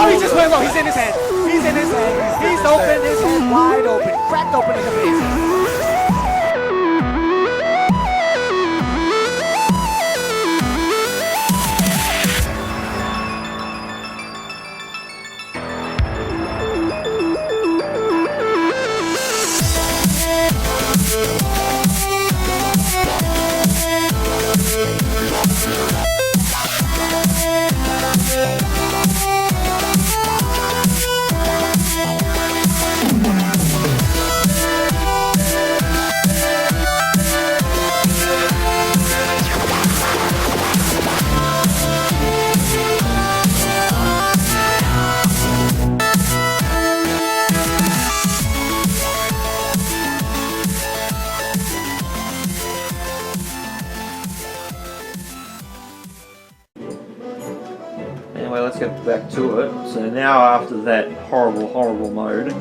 Oh, he just went low. He's in his head. He's in his head. He's open. His head wide open. Cracked open in the face. Anyway, let's get back to it. So now after that horrible mode,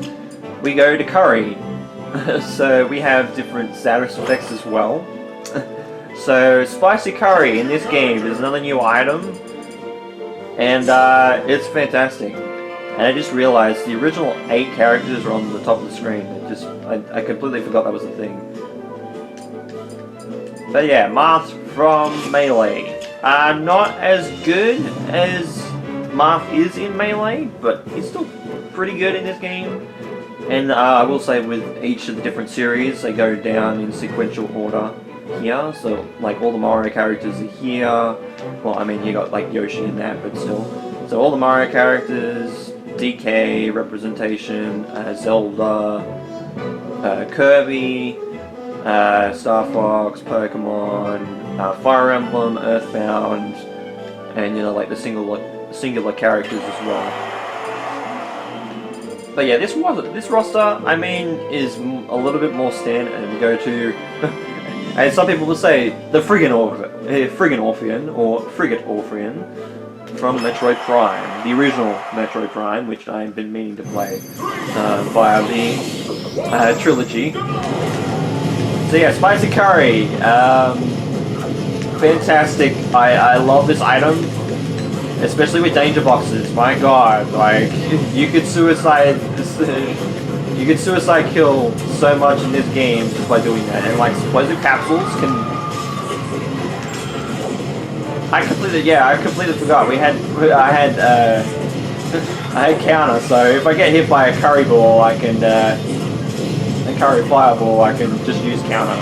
we go to curry. So we have different status effects as well. So spicy curry in this game is another new item, and it's fantastic. And I just realized the original 8 characters are on the top of the screen. I completely forgot that was a thing. But yeah, Marth from Melee. Not as good as Marth is in Melee, but he's still pretty good in this game. And I will say with each of the different series, they go down in sequential order here. So like all the Mario characters are here. Well, I mean you got like Yoshi in that, but still. So all the Mario characters, DK, representation, Zelda, Kirby, Star Fox, Pokemon, Fire Emblem, Earthbound, and you know like the singular characters as well. But yeah, this roster, I mean, is a little bit more standard, and we go to, and some people will say the Friggin' Orphean or Frigate Orphean from Metroid Prime, the original Metroid Prime, which I've been meaning to play via the trilogy. So yeah, spicy curry, fantastic. I love this item, especially with danger boxes. My God, like you could suicide kill so much in this game just by doing that. And like explosive capsules can. I completely forgot. I had counter, so if I get hit by a curry ball, I can a curry fireball, I can just use counter.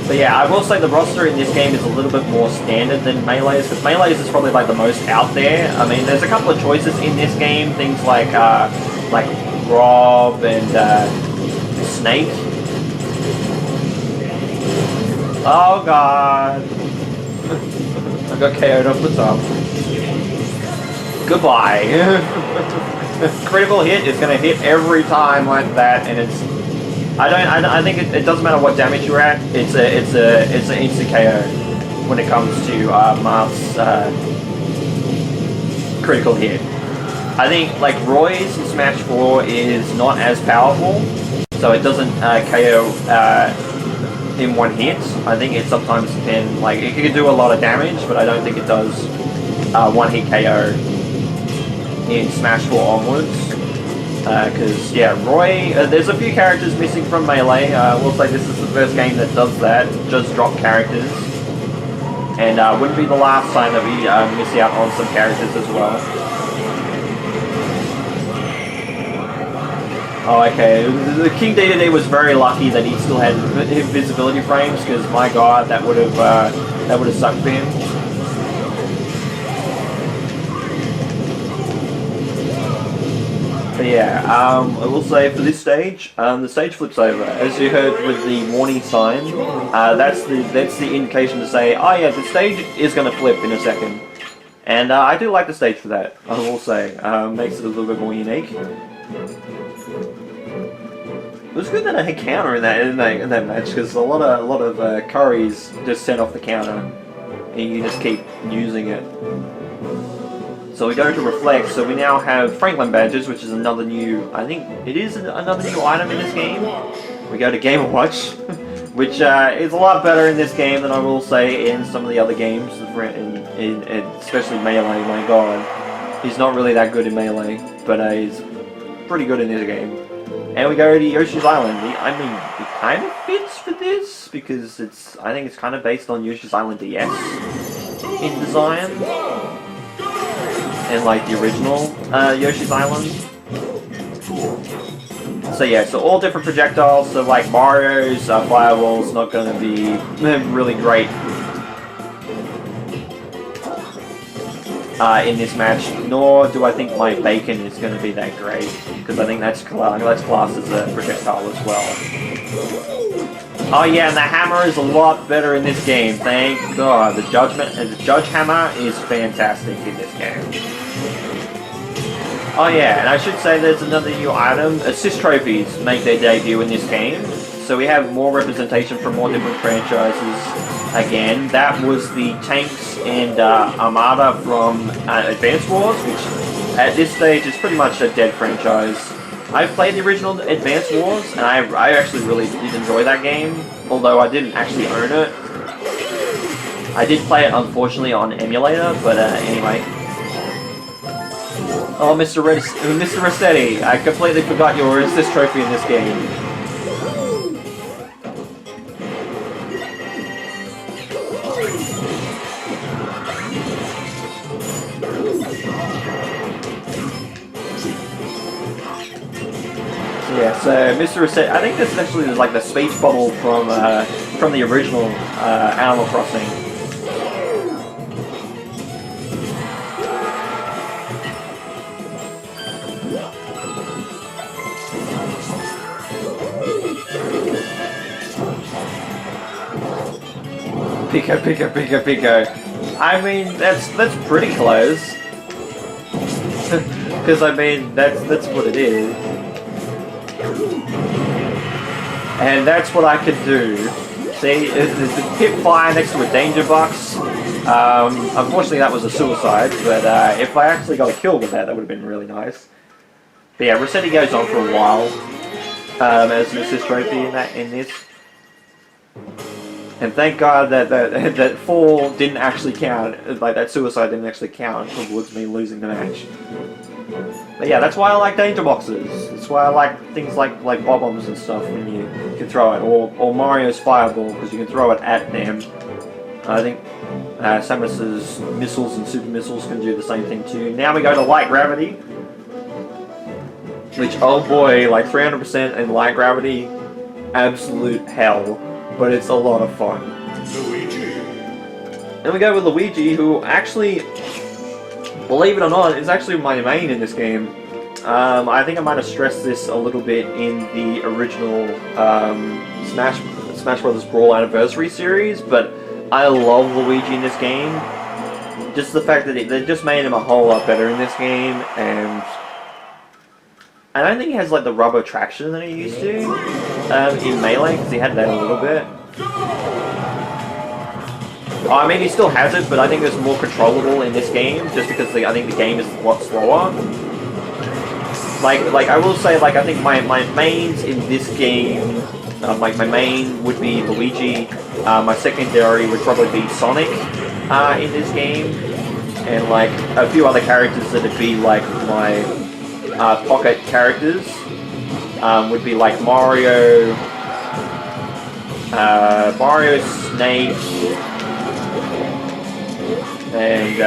But yeah, I will say the roster in this game is a little bit more standard than Melee's, because Melee's is probably like the most out there. I mean, there's a couple of choices in this game, things like Rob and Snake. Oh God! I got KO'd off the top. Goodbye. Critical hit is gonna hit every time like that, and it's. I think it doesn't matter what damage you're at. It's an instant KO when it comes to Marth's critical hit. I think like Roy's in Smash 4 is not as powerful, so it doesn't KO in one hit. I think it sometimes can it can do a lot of damage, but I don't think it does one hit KO in Smash 4 onwards. Because, yeah, Roy, there's a few characters missing from Melee. We'll say this is the first game that does that, just drop characters. And wouldn't be the last time that we miss out on some characters as well. Oh, okay. The King Dedede was very lucky that he still had invisibility frames, because, my God, that would have sucked for him. But yeah, I will say for this stage, the stage flips over. As you heard with the warning sign, that's the indication to say, oh yeah, the stage is going to flip in a second. And I do like the stage for that, I will say. Makes it a little bit more unique. It was good that I had counter in that match, because a lot of curries just set off the counter, and you just keep using it. So we go to Reflect, so we now have Franklin badges, which is another new, I think it is another new item in this game. We go to Game & Watch, which is a lot better in this game than I will say in some of the other games, especially Melee. My God, he's not really that good in Melee, but he's pretty good in this game. And we go to Yoshi's Island. I mean, it kind of fits for this because I think it's kind of based on Yoshi's Island DS in design, and like the original Yoshi's Island. So yeah, so all different projectiles. So like Mario's fireball's not going to be really great in this match, nor do I think my bacon is going to be that great, because I think that's classed as a projectile as well. Oh yeah, and the hammer is a lot better in this game, thank God. The judge hammer is fantastic in this game. Oh yeah, and I should say there's another new item. Assist trophies make their debut in this game. So we have more representation from more different franchises. Again, that was the Tanks and Armada from Advance Wars, which at this stage is pretty much a dead franchise. I've played the original Advance Wars, and I actually really did enjoy that game, although I didn't actually own it. I did play it, unfortunately, on emulator, but anyway. Oh, Mr. Rossetti, I completely forgot your assist trophy in this game. Yeah, so Mr. Rossetti, I think this is actually like the speech bubble from the original Animal Crossing. Pico, Pico, Pico, Pico. I mean, that's pretty close. Because I mean, that's what it is. And that's what I could do. See, there's a pit fire next to a danger box. Unfortunately, that was a suicide, but if I actually got a kill with that would have been really nice. But yeah, Rossetti goes on for a while as an assist trophy in this. And thank God that fall didn't actually count, like that suicide didn't actually count towards me losing the match. But yeah, that's why I like danger boxes. That's why I like things like bob-ombs and stuff when you can throw it, or Mario's fireball because you can throw it at them. I think Samus's missiles and super missiles can do the same thing too. Now we go to light gravity, which oh boy, like 300% in light gravity, absolute hell. But it's a lot of fun. Luigi. Then we go with Luigi, who actually, believe it or not, is actually my main in this game. I think I might have stressed this a little bit in the original Smash Bros. Brawl Anniversary series, but I love Luigi in this game. Just the fact that they just made him a whole lot better in this game, and I don't think he has like the rubber traction that he used to in Melee, because he had that a little bit. I mean, he still has it, but I think it's more controllable in this game, just because I think the game is a lot slower. Like I will say, like I think my mains in this game, like my main would be Luigi. My secondary would probably be Sonic in this game, and like a few other characters that would be like my pocket characters would be like Mario, Snake, and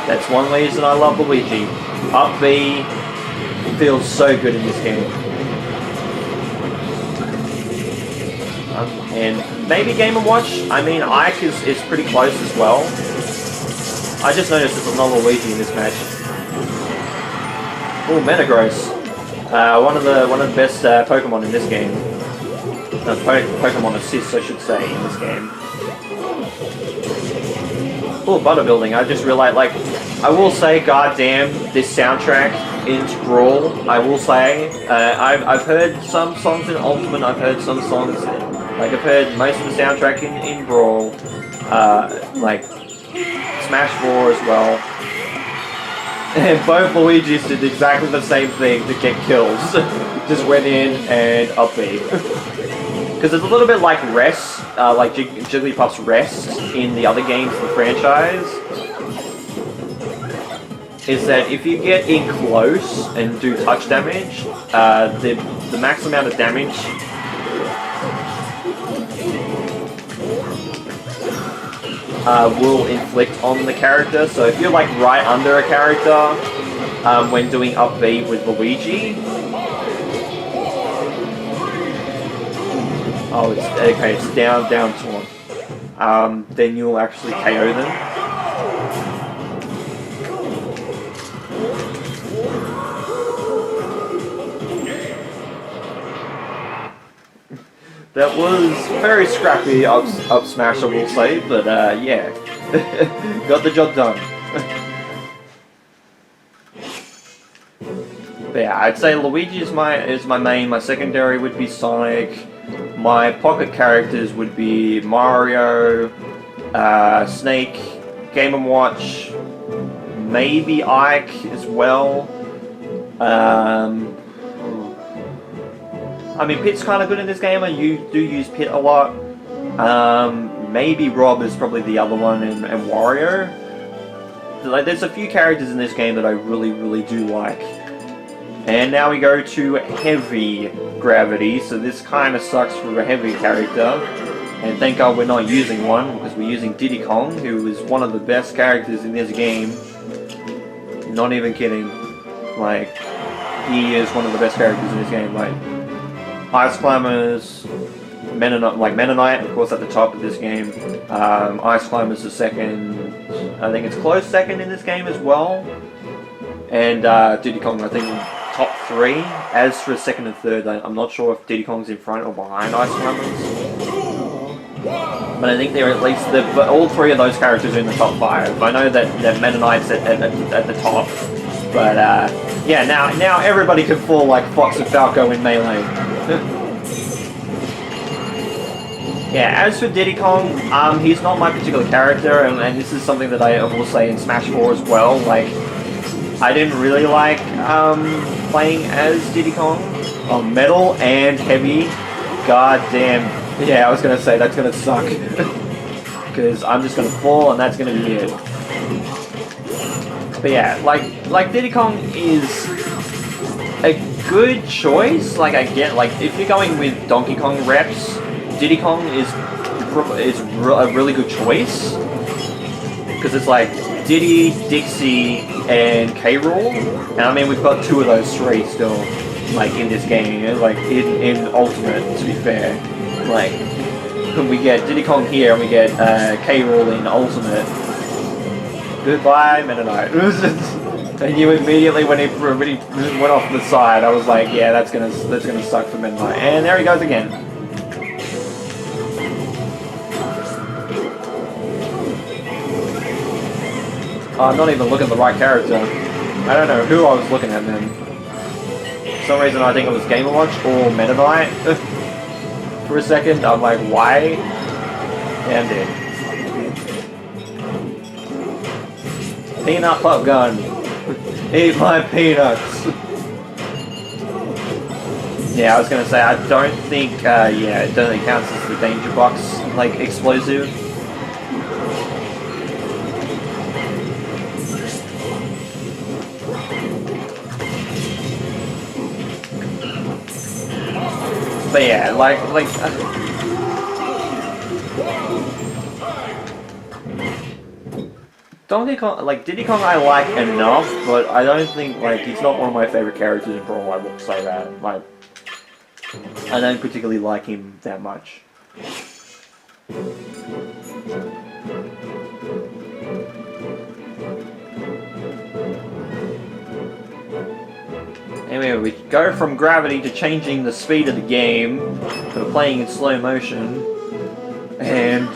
that's one reason I love Luigi. Up B feels so good in this game. And maybe Game & Watch, I mean Ike is pretty close as well. I just noticed there's another Luigi in this match. Oh, Metagross. One of the best Pokemon in this game. Pokemon assists, I should say, in this game. Oh, butter building. I just realized, like, I will say, goddamn, this soundtrack in Brawl. I will say, I've heard some songs in Ultimate. I've heard some songs, I've heard most of the soundtrack in Brawl. Like Smash 4 as well. And both Luigi's did exactly the same thing to get kills. Just went in and up B. because it's a little bit like Rest, like Jigglypuff's Rest in the other games of the franchise. Is that if you get in close and do touch damage, the max amount of damage will inflict on the character. So if you're like right under a character when doing up B with Luigi, oh, it's okay. It's down taunt. Then you'll actually KO them. That was very scrappy up smash, I will say, but yeah, got the job done. But yeah, I'd say Luigi is my main. My secondary would be Sonic. My pocket characters would be Mario, Snake, Game & Watch, maybe Ike as well. I mean, Pit's kind of good in this game, and you do use Pit a lot. Maybe Rob is probably the other one, and Wario. Like, there's a few characters in this game that I really, really do like. And now we go to Heavy Gravity, so this kind of sucks for a Heavy character. And thank God we're not using one, because we're using Diddy Kong, who is one of the best characters in this game. Not even kidding. Like, he is one of the best characters in this game. Like, Ice Climbers, Mennonite, of course, at the top of this game. Ice Climbers is second. I think it's close second in this game as well. And Diddy Kong, I think, top 3. As for second and third, I'm not sure if Diddy Kong's in front or behind Ice Climbers. But I think they're at least, all 3 of those characters are in the top 5. I know that Mennonite's at the top. But yeah, now everybody can fall like Fox and Falco in Melee. Yeah, as for Diddy Kong, he's not my particular character, and this is something that I will say in Smash 4 as well. Like, I didn't really like playing as Diddy Kong on Metal and Heavy. God damn. Yeah, I was gonna say that's gonna suck. Because I'm just gonna fall and that's gonna be it. But yeah, like Diddy Kong is a good choice. Like, I get, like, if you're going with Donkey Kong reps, Diddy Kong is a really good choice. Because it's like Diddy, Dixie, and K. Rool. And I mean, we've got 2 of those 3 still, like, in this game. Like, in Ultimate, to be fair. Like, we get Diddy Kong here and we get K. Rool in Ultimate. Goodbye, Mennonite. And you immediately, when he went off the side, I was like, yeah, that's gonna suck for Mennonite. And there he goes again. Oh, I'm not even looking at the right character. I don't know who I was looking at then. For some reason I think it was Game & Watch or Mennonite. For a second, I'm like, why? Yeah, I'm dead. Peanut pop gun. Eat my peanuts. Yeah, I was gonna say, I don't think, yeah, it don't counts as the danger box, like, explosive. But yeah, like Donkey Kong, like, Diddy Kong I like enough, but I don't think, like, he's not one of my favorite characters in Brawl, I will say that. Like, I don't particularly like him that much. Anyway, we go from gravity to changing the speed of the game, to playing in slow motion, and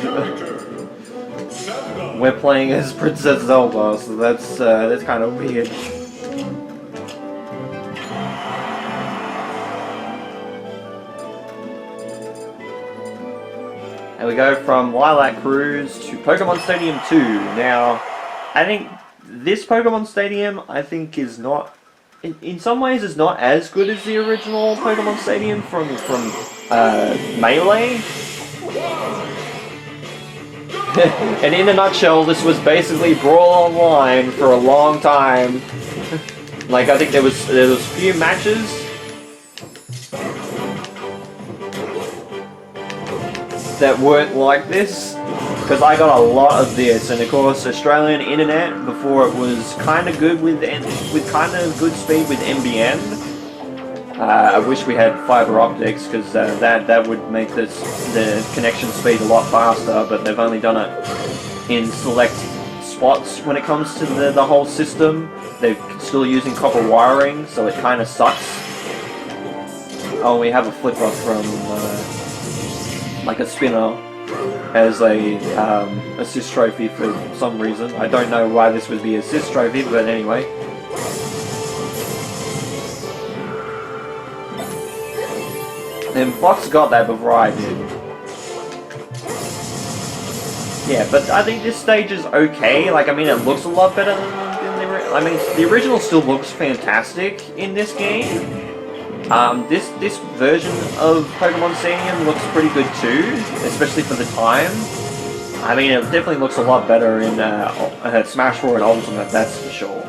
we're playing as Princess Zelda, so that's kind of weird. And we go from Lilac Cruise to Pokemon Stadium 2. Now, I think this Pokemon Stadium, I think, is not in some ways it's not as good as the original Pokemon Stadium from Melee. And in a nutshell, this was basically Brawl Online for a long time. Like, I think there was a few matches that weren't like this, because I got a lot of this, and of course Australian internet before it was kind of good with kind of good speed with NBN. I wish we had fiber optics, because that would make the connection speed a lot faster, but they've only done it in select spots when it comes to the whole system. They're still using copper wiring, so it kind of sucks. Oh, we have a flipper from like a spinner as a assist trophy for some reason. I don't know why this would be assist trophy, but anyway. And Fox got that before I did. Yeah, but I think this stage is okay. Like, I mean, it looks a lot better than the I mean, the original still looks fantastic in this game. This version of Pokemon Stadium looks pretty good too, especially for the time. I mean, it definitely looks a lot better in Smash 4 and Ultimate, that's for sure.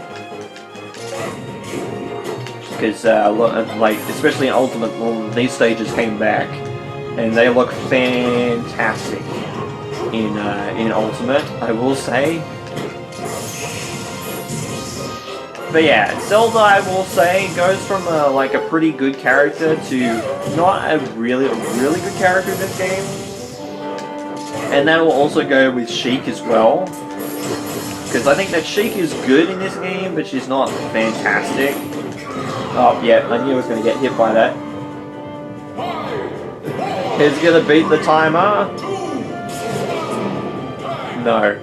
Because, like, especially in Ultimate, well, these stages came back, and they look fantastic in Ultimate, I will say. But yeah, Zelda, I will say, goes from like a pretty good character to not a really good character in this game. And that will also go with Sheik as well. Because I think that Sheik is good in this game, but she's not fantastic. Oh, yeah, I knew I was going to get hit by that. He's going to beat the timer. No.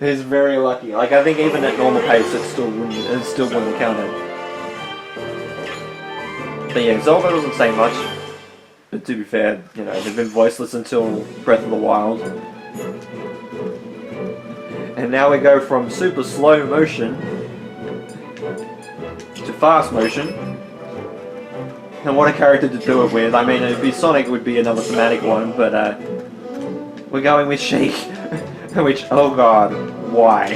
He's very lucky. Like, I think even at normal pace, it still wouldn't have counted. But yeah, Zelda doesn't say much. But to be fair, you know, they've been voiceless until Breath of the Wild. And now we go from super slow motion to fast motion. And what a character to do it with. I mean, it'd be Sonic would be another thematic one, but we're going with Sheik. Which, oh god, why?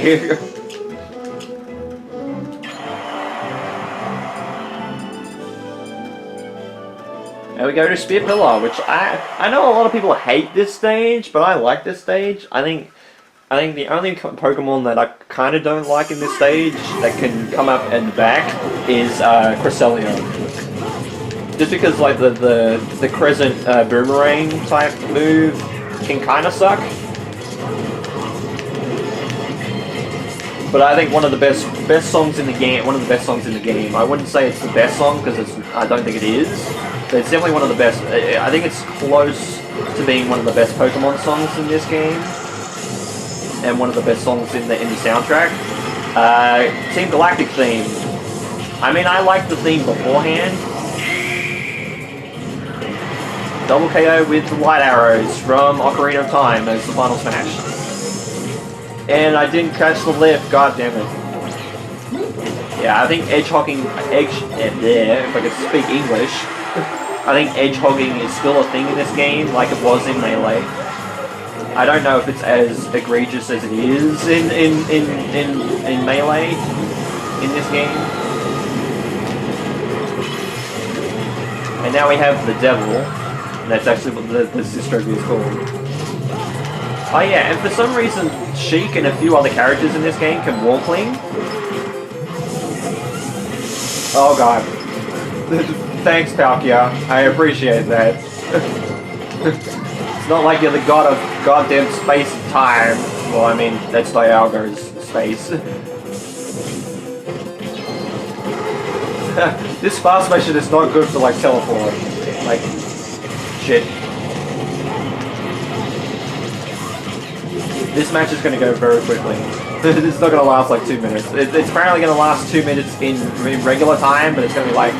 And we go to Spear Pillar, which I know a lot of people hate this stage, but I like this stage. I think the only Pokemon that I kind of don't like in this stage that can come up in the back is Cresselia. Just because like the Crescent Boomerang type move can kind of suck. But I think one of the best songs in the game. One of the best songs in the game. I wouldn't say it's the best song because I don't think it is. But it's definitely one of the best. I think it's close to being one of the best Pokemon songs in this game, and one of the best songs in the soundtrack. Team Galactic theme. I mean, I liked the theme beforehand. Double KO with the light arrows from Ocarina of Time as the final smash. And I didn't catch the lift, god damn it. Yeah, I think if I could speak English, I think edge-hogging is still a thing in this game, like it was in Melee. I don't know if it's as egregious as it is in Melee in this game. And now we have the Devil, and that's actually what the Sistrovia is called. Oh yeah, and for some reason, Sheik and a few other characters in this game can wall cling. Oh god. Thanks, Palkia. I appreciate that. It's not like you're the god of goddamn space and time. Well, I mean, that's Dialgo's space. This fast motion is not good for, like, teleport. Like, shit. This match is going to go very quickly. It's not going to last like 2 minutes. It's apparently going to last 2 minutes in regular time, but it's going to be like...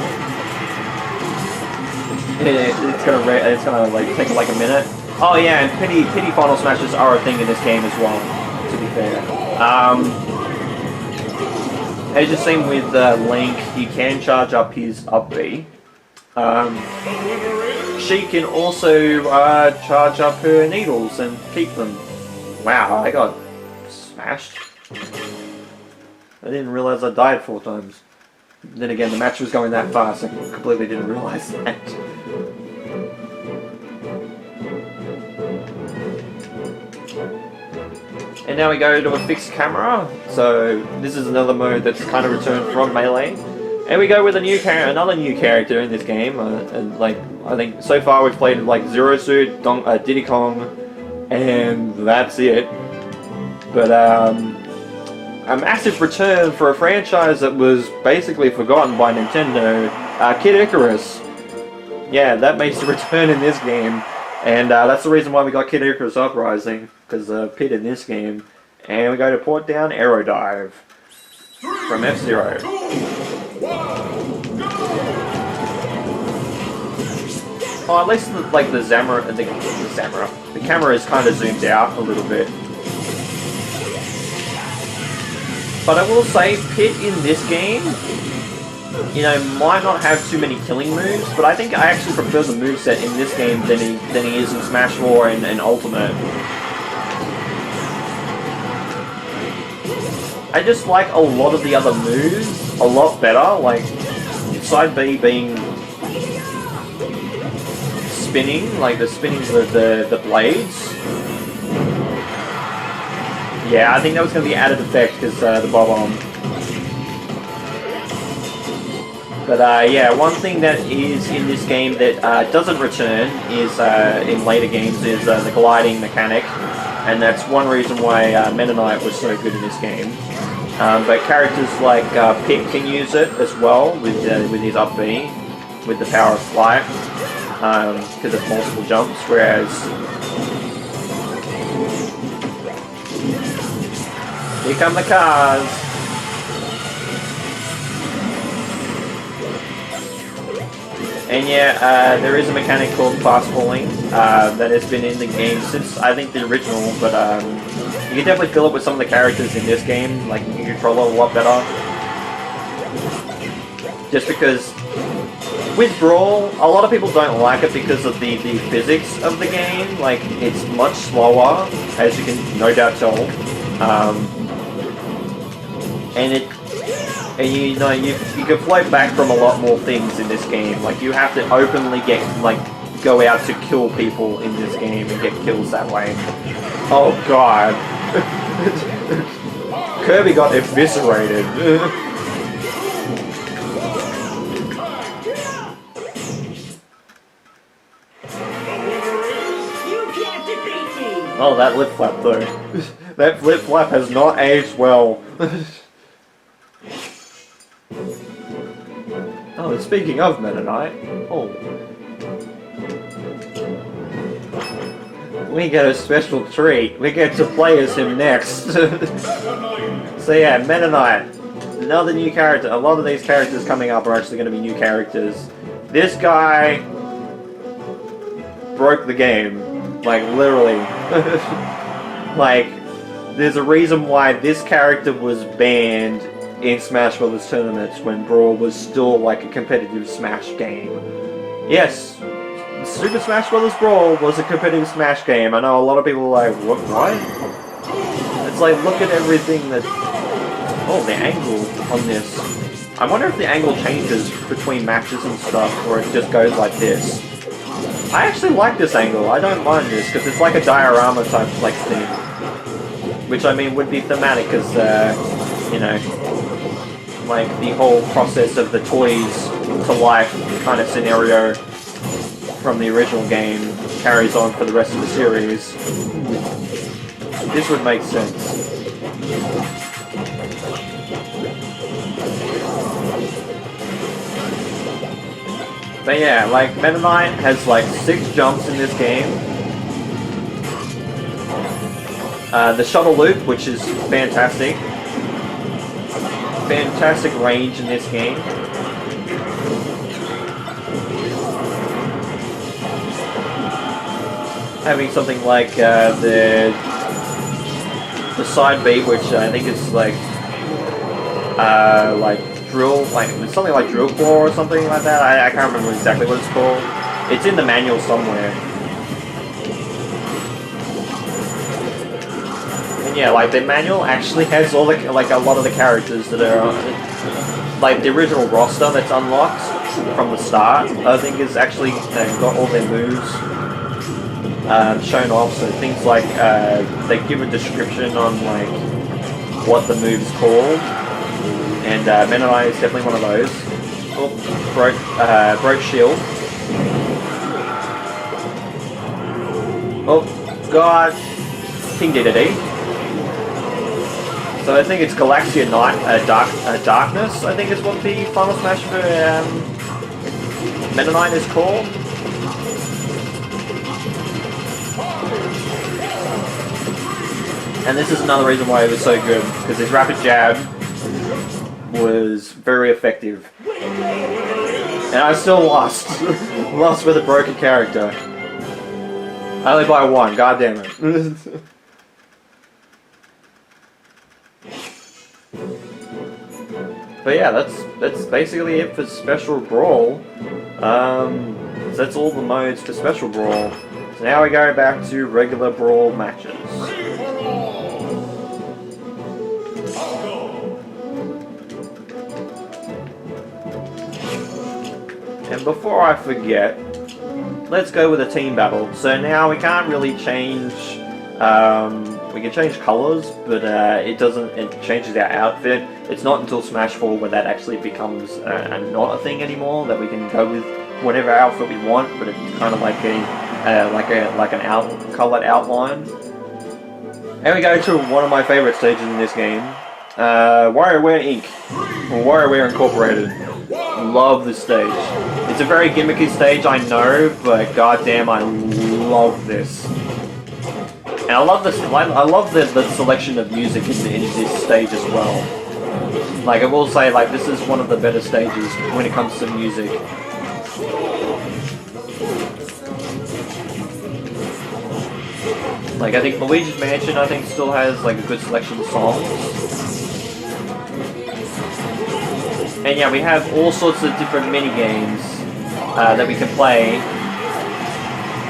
It's gonna like take like a minute. Oh yeah, and pity final smashes are a thing in this game as well, to be fair. as you've seen with Link, you can charge up his up B. She can also charge up her needles and keep them. Wow, I got smashed. I didn't realize I died 4 times. Then again, the match was going that fast, I completely didn't realize that. And now we go to a fixed camera. So this is another mode that's kind of returned from Melee. And we go with another new character in this game. And like, I think so far we've played like Zero Suit, Diddy Kong, and that's it. But a massive return for a franchise that was basically forgotten by Nintendo, Kid Icarus. Yeah, that makes a return in this game. And that's the reason why we got Kid Icarus Uprising, because of Pit in this game. And we go to Port Down Aero Dive from F-Zero. Oh, at least the camera is kind of zoomed out a little bit. But I will say, Pit in this game, you know, might not have too many killing moves, but I think I actually prefer the moveset in this game than he is in Smash 4 and Ultimate. I just like a lot of the other moves a lot better, like side B being spinning, like the spinning of the blades. Yeah, I think that was going to be added effect because the bob-omb. But yeah, one thing that is in this game that doesn't return is in later games is the gliding mechanic, and that's one reason why Meta Knight was so good in this game. But characters like Pit can use it as well with his up B, with the power of flight, because it's multiple jumps, whereas here come the cars! And yeah, there is a mechanic called fast falling that has been in the game since, I think, the original, but you can definitely feel it with some of the characters in this game, like you can control it a lot better. Just because with Brawl, a lot of people don't like it because of the physics of the game, like it's much slower, as you can no doubt tell. And you know, you can float back from a lot more things in this game. Like you have to openly go out to kill people in this game and get kills that way. Oh god. Kirby got eviscerated. Oh, that lip flap though. That flip flap has not aged well. Oh, and speaking of Meta Knight, we get a special treat. We get to play as him next. So yeah, Meta Knight, another new character. A lot of these characters coming up are actually going to be new characters. This guy broke the game, like literally. Like, there's a reason why this character was banned in Smash Bros. Tournaments when Brawl was still like a competitive Smash game. Yes, Super Smash Bros. Brawl was a competitive Smash game. I know a lot of people are like, what? It's like, look at everything that... Oh, the angle on this. I wonder if the angle changes between matches and stuff, or it just goes like this. I actually like this angle. I don't mind this, because it's like a diorama type like thing. Which, I mean, would be thematic, because, you know, like the whole process of the toys to life kind of scenario from the original game carries on for the rest of the series. This would make sense. But yeah, like Meta Knight has like 6 jumps in this game. The shuttle loop, which is fantastic. Fantastic range in this game. Having something like the side B, which I think is like like drill, like something like drill core or something like that. I can't remember exactly what it's called. It's in the manual somewhere. And yeah, like the manual actually has all the like a lot of the characters that are like the original roster that's unlocked from the start. I think is actually got all their moves shown off. So things like they give a description on like what the move's called. And Men and I is definitely one of those. Oh, broke shield. Oh, God. King Dedede. So I think it's Galaxia Night, Darkness, I think is what the Final Smash for Meta Knight is called. And this is another reason why it was so good, because his rapid jab was very effective. And I still lost. Lost with a broken character. Only by one, god damn it. But yeah, that's basically it for Special Brawl. So that's all the modes for Special Brawl. So now we go back to regular Brawl matches. And before I forget, let's go with a team battle. So now we can't really change, we can change colors, but it changes our outfit. It's not until Smash 4 where that actually becomes not a thing anymore, that we can go with whatever outfit we want, but it's kind of like an colored outline. And we go to one of my favorite stages in this game, WarioWare Inc. or WarioWare Incorporated. Love this stage. It's a very gimmicky stage, I know, but goddamn, I love this. And I love this. I love the selection of music in this stage as well. Like I will say, like this is one of the better stages when it comes to music. Like I think Luigi's Mansion, I think still has like a good selection of songs. And yeah, we have all sorts of different mini games that we can play.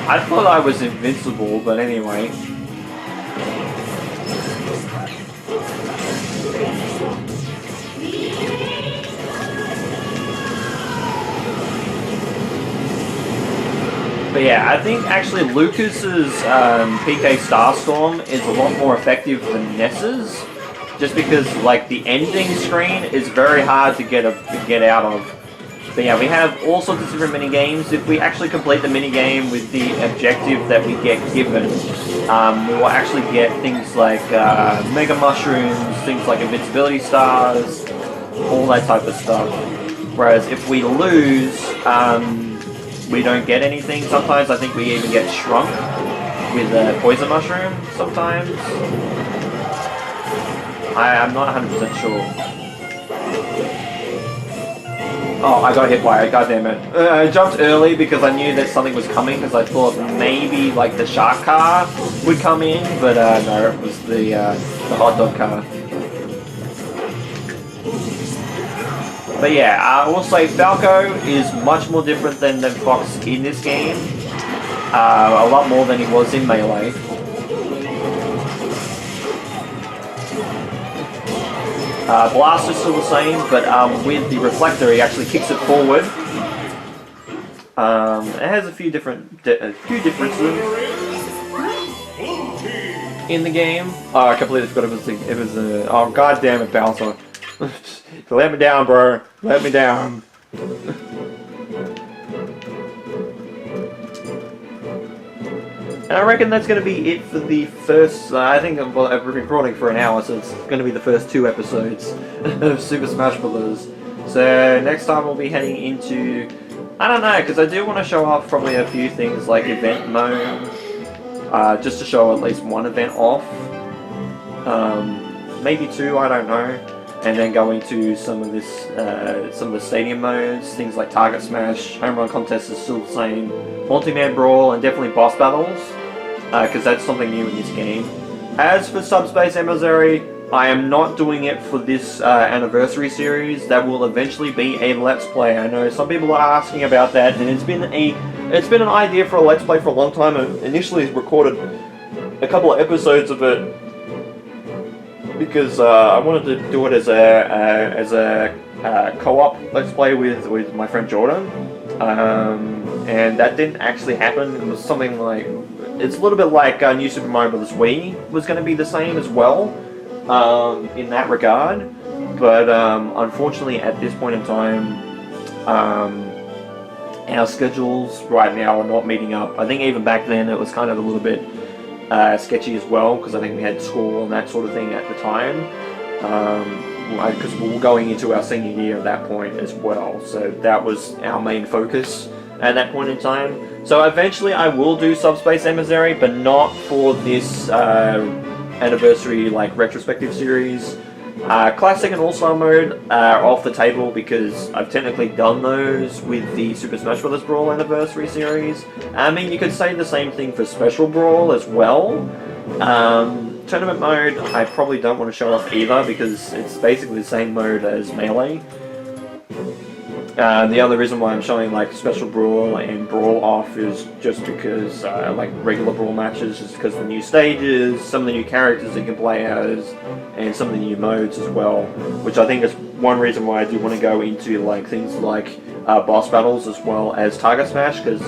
I thought I was invincible, but anyway. But yeah, I think actually Lucas's PK Starstorm is a lot more effective than Ness's. Just because, like, the ending screen is very hard to get out of. But yeah, we have all sorts of different mini-games. If we actually complete the mini-game with the objective that we get given, we will actually get things like Mega Mushrooms, things like Invincibility Stars, all that type of stuff. Whereas if we lose, we don't get anything. Sometimes I think we even get shrunk with Poison Mushroom sometimes. I'm not 100% sure. Oh, I got hit by it, goddammit. I jumped early because I knew that something was coming, because I thought maybe like the shark car would come in, but no, it was the hot dog car. But yeah, I will say Falco is much more different than Fox in this game. A lot more than he was in Melee. Blast is still the same, but with the reflector, he actually kicks it forward. It has a few differences in the game. Oh, I completely forgot it was oh god damn it, Bowser! Let me down, bro. Let me down. And I reckon that's going to be it for the first, I think I've been recording for an hour, so it's going to be the first 2 episodes of Super Smash Bros. So next time we'll be heading into, I don't know, because I do want to show off probably a few things like event mode, just to show at least one event off, maybe 2, I don't know, and then go into some of the stadium modes, things like Target Smash, Home Run Contest is still the same, Multi-Man Brawl, and definitely boss battles. Because that's something new in this game. As for Subspace Emissary, I am not doing it for this anniversary series. That will eventually be a Let's Play. I know some people are asking about that, and it's been an idea for a Let's Play for a long time. I initially recorded a couple of episodes of it because I wanted to do it as a co-op Let's Play with my friend Jordan, and that didn't actually happen. It was something like, it's a little bit like New Super Mario Bros. Wii was going to be the same as well, in that regard, but unfortunately at this point in time, our schedules right now are not meeting up. I think even back then it was kind of a little bit sketchy as well, because I think we had school and that sort of thing at the time, because we were going into our senior year at that point as well, so that was our main focus at that point in time. So eventually I will do Subspace Emissary, but not for this anniversary like retrospective series. Classic and All-Star mode are off the table because I've technically done those with the Super Smash Bros. Brawl anniversary series. I mean, you could say the same thing for Special Brawl as well. Tournament mode, I probably don't want to show off either because it's basically the same mode as Melee. The other reason why I'm showing like Special Brawl and Brawl off is just because like regular Brawl matches, just because of the new stages, some of the new characters you can play as, and some of the new modes as well, which I think is one reason why I do want to go into like things like boss battles as well as Target Smash, because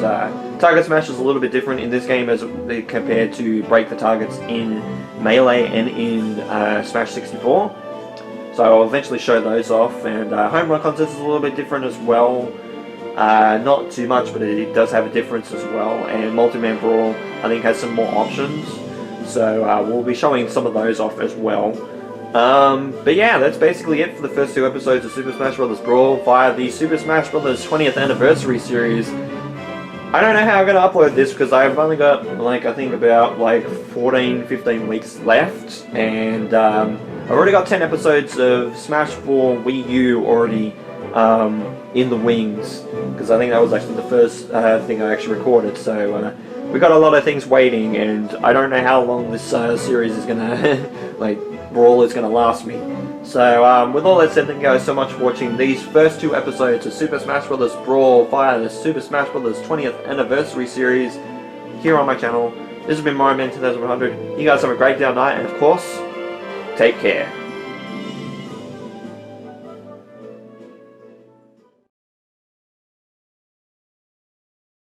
Target Smash is a little bit different in this game as compared to Break the Targets in Melee and in Smash 64. So I'll eventually show those off, and Home Run Contest is a little bit different as well. Not too much, but it does have a difference as well. And Multi-Man Brawl, I think, has some more options. So we'll be showing some of those off as well. But yeah, that's basically it for the first 2 episodes of Super Smash Bros. Brawl via the Super Smash Bros. 20th Anniversary series. I don't know how I'm going to upload this because I've only got, like, I think about, like, 14-15 weeks left. And I've already got 10 episodes of Smash for Wii U already in the wings, because I think that was actually the first thing I actually recorded. So we got a lot of things waiting, and I don't know how long this series is gonna like Brawl is gonna last me. So with all that said, thank you guys so much for watching these first 2 episodes of Super Smash Bros. Brawl via the Super Smash Bros. 20th Anniversary series here on my channel. This has been Mario Man 2100. You guys have a great day or night, and of course, take care.